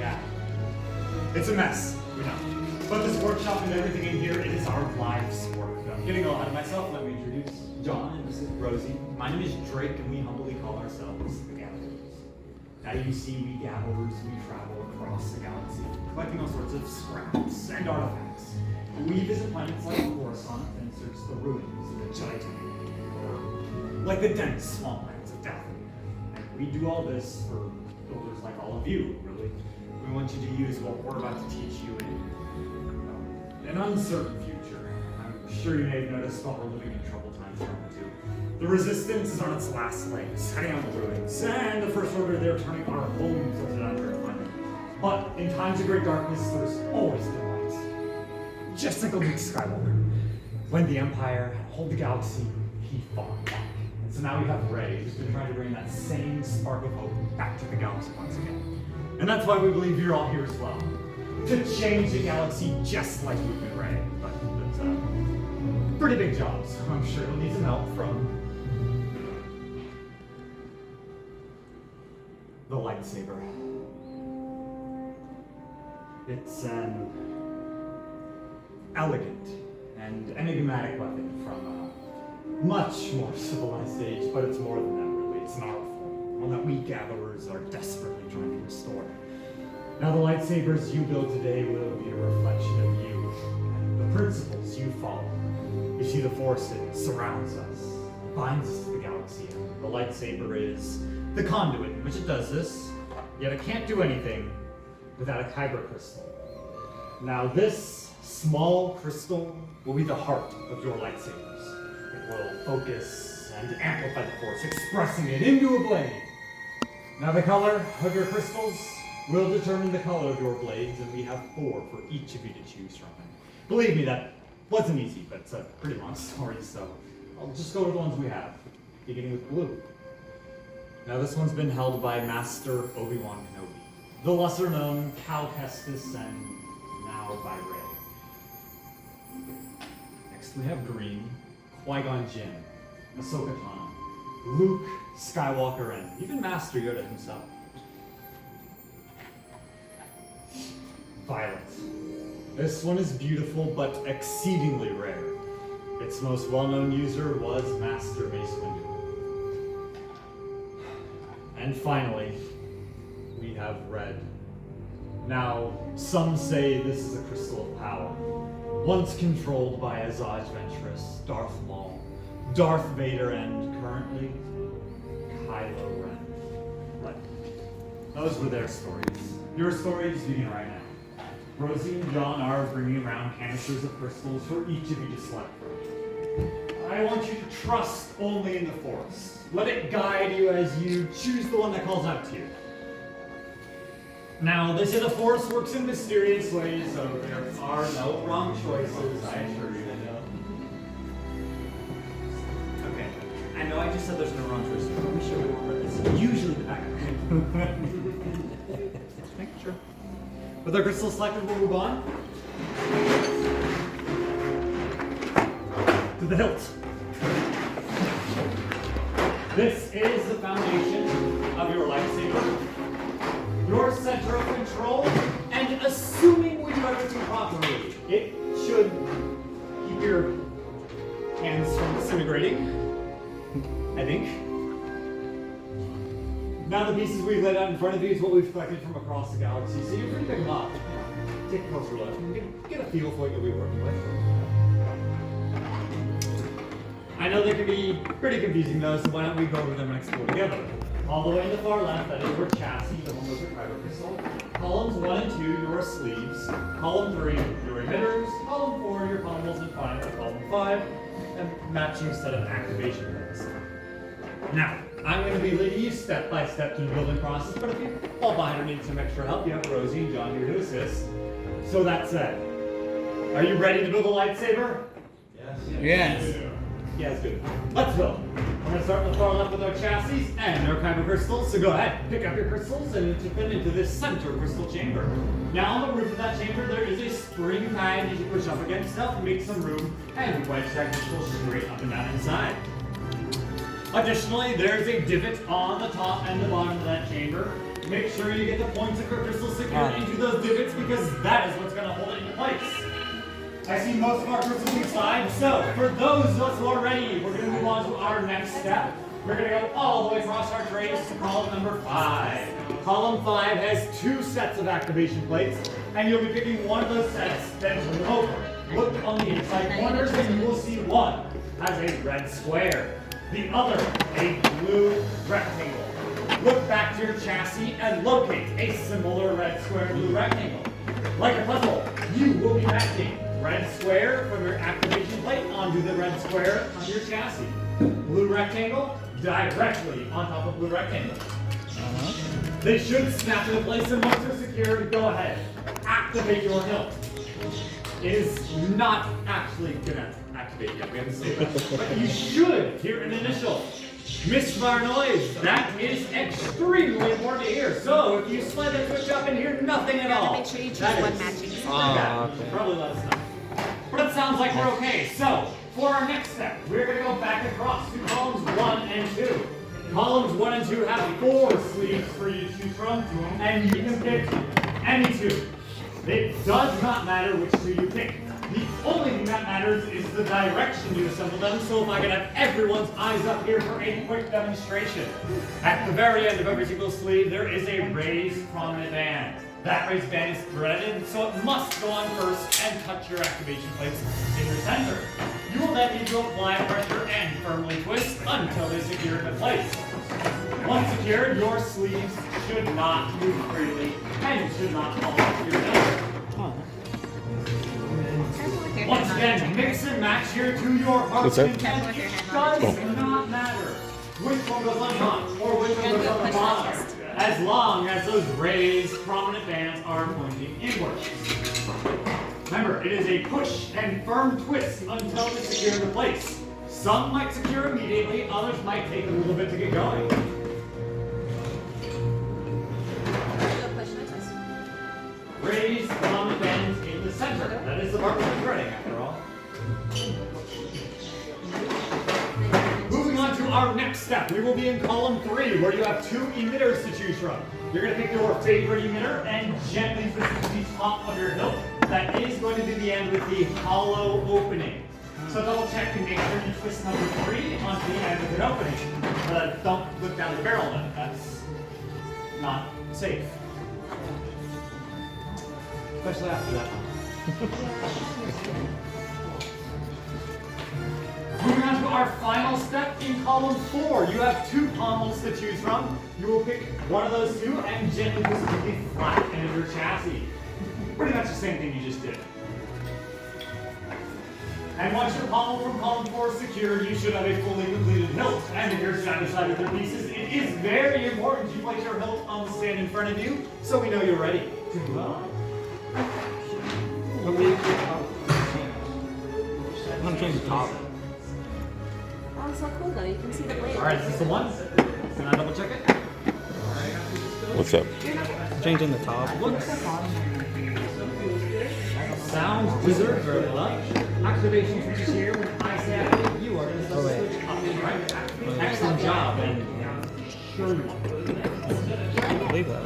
Yeah. It's a mess, we know. But this workshop and everything in here, it is our life's work. I'm getting a lot of myself. Let me introduce John and this is Rosie. My name is Drake and we humbly call ourselves the Gatherers. Now you see, we gatherers, we travel across the galaxy, collecting all sorts of scraps and artifacts. We visit planets like Coruscant and search the ruins of the Titan, or like the dense swamplands of Dathomir. And we do all this for builders like all of you, really. We want you to use what we're about to teach you in an uncertain future. I'm sure you may have noticed that we're living in troubled times now too. The Resistance is on its last legs, heading out the ruins, and the First Order, they're turning our homes into that very planet. But in times of great darkness, there's always been light. Just like Luke Skywalker. When the Empire had hold the galaxy, he fought back. And so now we have Rey, who's been trying to bring that same spark of hope back to the galaxy once again. And that's why we believe you're all here as well. To change the galaxy just like Luke and Rey. But pretty big jobs. I'm sure you'll need some help from the lightsaber. It's an elegant and enigmatic weapon from a much more civilized age, but it's more than that really. It's an art form, one that we gatherers are desperately trying to restore. Now the lightsabers you build today will be a reflection of you and the principles you follow. You see, the Force, it surrounds us, binds us to the galaxy, and the lightsaber is the conduit in which it does this, yet it can't do anything without a kyber crystal. Now this small crystal will be the heart of your lightsabers. It will focus and amplify the Force, expressing it into a blade. Now the color of your crystals will determine the color of your blades, and we have 4 for each of you to choose from. And believe me, that wasn't easy, but it's a pretty long story, so I'll just go with the ones we have, beginning with blue. Now this one's been held by Master Obi-Wan Kenobi, the lesser-known Cal Kestis, and now by Rey. Next we have green, Qui-Gon Jinn, Ahsoka Tano, Luke Skywalker, and even Master Yoda himself. Violet. This one is beautiful, but exceedingly rare. Its most well-known user was Master Mace Windu. And finally, we have red. Now, some say this is a crystal of power, once controlled by Azaj Ventress, Darth Maul, Darth Vader, and currently, Kylo Ren. Right. Those were their stories. Your stories begin right now. Rosie and John are bringing around canisters of crystals for each of you to select from. I want you to trust only in the Force. Let it guide you as you choose the one that calls out to you. Now, they say the Force works in mysterious ways, so there are no wrong choices, I assure you. Okay, I know I just said there's no wrong choices, but are we sure we remember this? Usually the back. Make sure. With our crystal selected, we'll move on to the hilt. This is the foundation of your lightsaber, your center of control, and assuming we do everything properly, it should keep your hands from disintegrating, I think. Now the pieces we've laid out in front of you is what we've collected from across the galaxy, so you're free to pick them up. Take a closer look and get a feel for what you'll be working with. I know they can be pretty confusing though, so why don't we go over them and explore together. All the way in the far left, that is your chassis, the one with your kyber crystal. Columns 1 and 2, your sleeves. Column 3, your emitters. Column 4, your pommels, and finally column 5, a matching set of activation pins. Now, I'm going to be leading you step by step through the building process, but if you fall behind or need some extra help, you have Rosie and John here to assist. So that said, are you ready to build a lightsaber? Yes. Yeah, it's good. Let's build. I'm going to start with the far left with our chassis and our kyber crystals. So go ahead, pick up your crystals and tip them into this center crystal chamber. Now on the roof of that chamber, there is a spring pad that you push up against to help make some room and wedge that crystal straight up and down inside. Additionally, there's a divot on the top and the bottom of that chamber make sure you get the points of crystal secured into those divots because that is what's going to hold it into place. I see most of our crystals inside, so for those of us who are ready, we're going to move on to our next step. We're going to go all the way across our trays to column number 5. Column 5 has 2 sets of activation plates, and you'll be picking one of those sets, then turn over. Look on the inside corners, and you will see one has a red square, the other a blue rectangle. Look back to your chassis and locate a similar red square blue rectangle. Like a puzzle, you will be matching red square from your activation plate onto the red square on your chassis. Blue rectangle directly on top of blue rectangle. They should snap into place, and once they're secured, go ahead. Activate your hilt. It is not actually gonna activate yet, we haven't saved that. But you should hear an initial misfire noise. That is extremely important to hear. So if you slide that switch up and hear nothing at all, Make sure you choose that one is matching. okay. Probably let us know. But it sounds like we're okay. So for our next step, we're gonna go back across to columns 1 and 2. Columns 1 and 2 have 4 sleeves for you to choose from, and you can pick any 2. It does not matter which 2 you pick. The only thing that matters is the direction you assemble them, so if I can have everyone's eyes up here for a quick demonstration. At the very end of every single sleeve, there is a raised prominent band. That raised band is threaded, so it must go on first and touch your activation plates in your center. You will then need to apply pressure and firmly twist until they secure into place. Once secured, your sleeves should not move freely and should not fall off your nose. Once again, mix and match here to your heart's content. It does not matter which one goes on top or which one goes on the bottom, as long as those raised prominent bands are pointing inwards. Remember, it is a push and firm twist until they secure into place. Some might secure immediately, others might take a little bit to get going. Raise prominent bands in the center. That is the part we're threading, after all. Moving on to our next step, we will be in column 3, where you have 2 emitters to choose from. You're going to pick your favorite emitter and gently twist it to the top of your hilt. That is going to be the end with the hollow opening. So double check and make sure you twist number 3 onto the end with an opening. But don't look down the barrel then. That's not safe. Especially after that. Moving on to our final step in column 4. You have 2 pommels to choose from. You will pick one of those 2 and gently twist it to the flat end of your chassis. Pretty much the same thing you just did. And once your pommel from column 4 is secured, you should have a fully completed hilt. And if you're satisfied with your pieces, it is very important you place your hilt on the stand in front of you so we know you're ready. I'm gonna change the top. Oh, so cool though. You can see the blade. Alright, is this the one? Can I double check it? What's up? Changing the top. Sounds deserves very well. Activation switches here. When I say activate, you are going to start the switch up and right. Excellent job. And sure you want. Leave that.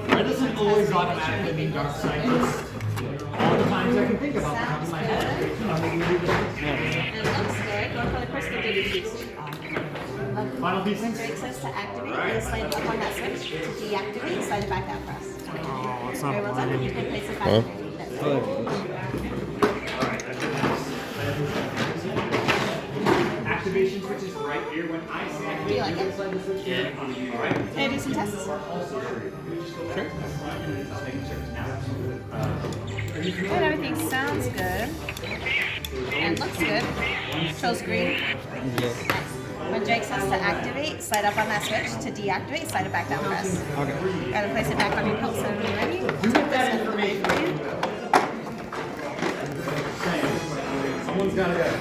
That doesn't always automatically mean dark side. All the times I can think about the top of my head. I'm making you do this. And it looks good. Go for the crystal DVDs. Final piece. When Drake says to activate, you slide up on that switch. To deactivate, slide it back down for us. Oh, it's Very not well done. You blinding. can place it back. Huh? Activation switch is right here. When I say activate, Do you like you it? slide the switch here. Alright. Can I do some tests? Sure. Good, everything sounds good. And looks good. Shows green. Yes. Nice. When Jake says to activate, slide up on that switch. To deactivate, slide it back down for us. Okay. Gotta place it back on your hilt so when you're ready. You get that information. Someone's gotta go.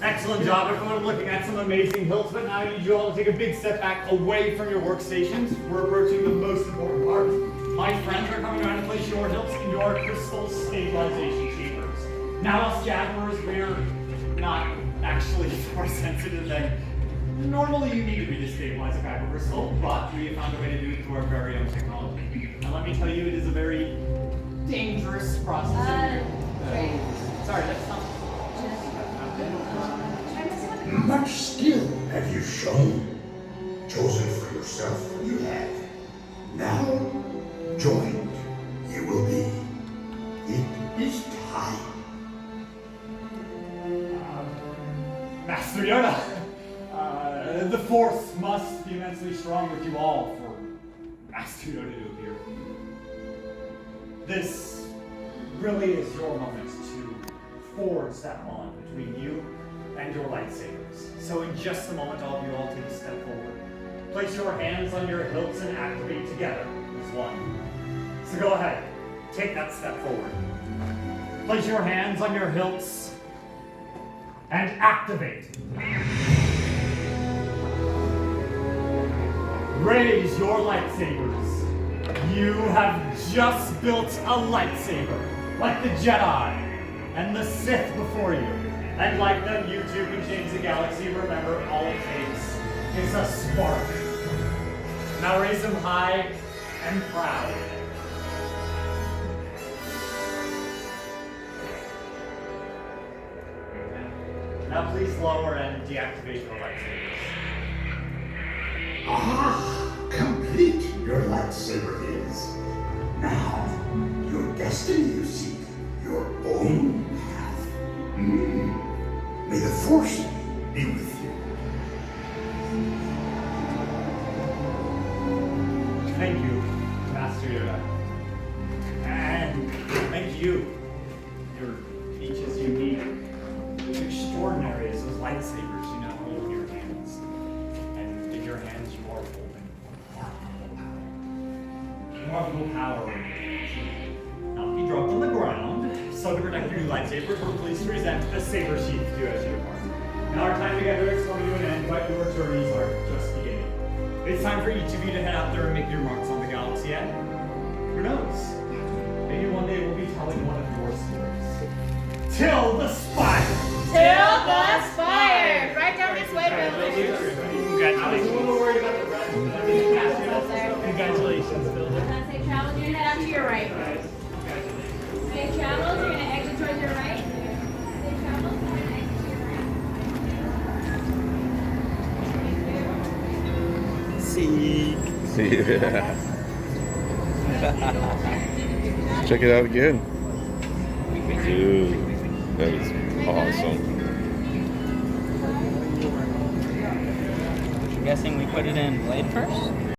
Excellent job, everyone. Looking at some amazing hilts, but now I need you all to take a big step back away from your workstations. We're approaching the most important part. My friends are coming around to place your hilts in your crystal stabilization chambers. Now, us Jaguars, we're not actually more sensitive than normally you need to be to stabilize a kyber crystal, but we have found a way to do it through our very own technology. And let me tell you, it is a very dangerous process. Sorry, that's not. Much skill have you shown. Chosen for yourself, you have. Now, joined, you will be. It is time. Master Yoda, the Force must be immensely strong with you all for Master Yoda to appear. This really is your moment to forge that bond between you and your lightsabers. So in just a moment, all of you all take a step forward. Place your hands on your hilts and activate together as one. So go ahead, take that step forward. Place your hands on your hilts and activate. Raise your lightsabers. You have just built a lightsaber, like the Jedi and the Sith before you. And like them, you too can change the galaxy. Remember, all it takes is a spark. Now raise them high and proud. Now please lower and deactivate your lightsabers. Complete your lightsaber is. Now, your destiny you seek, your own path. May the Force be with you. Thank you, Master Yoda. And thank you. Your each is unique. As extraordinary as those lightsabers you now hold in your hands. And in your hands you are holding remarkable power. Now be dropped on the ground. So to protect your new lightsabers, we're pleased to present a saber sheath to you as you depart. Now our time together is coming to an end, but your journeys are just beginning. It's time for each of you to head out there and make your marks on the galaxy, and who knows? Maybe one day we'll be telling one of your stories. Till the spire! Till the spire! Right down this way, Bill. I was a little worried about the rest, but I mean, Congratulations, Builder. Safe travels, you're gonna head out to your right. Safe travels, you're gonna exit towards your right. Safe travels, you're gonna exit to your right. See. See, check it out again. Dude, that is awesome. I'm guessing we put it in blade first?